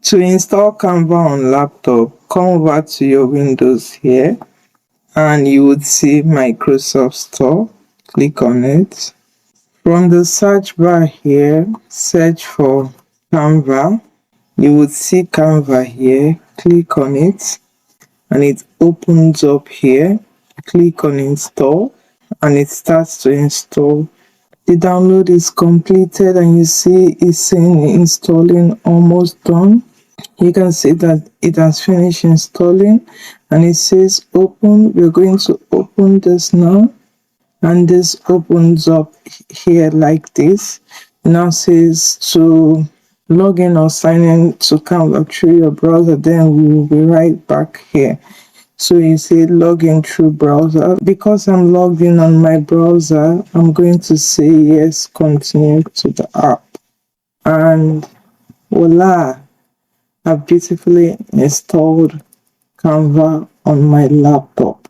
To install Canva on laptop, come over to your Windows here and you would see Microsoft Store. Click on it. From the search bar here, search for Canva. You would see Canva here. Click on it and it opens up here. Click on install and it starts to install. The download is completed and you see it's saying installing almost done. You can see that it has finished installing and it says open. We're going to open this now and this opens up here like this. It now says to log in or sign in to Canva through your browser, then we will be right back here. So you say log in through browser. Because I'm logged in on my browser, I'm going to say yes, continue to the app. And voila, I've beautifully installed Canva on my laptop.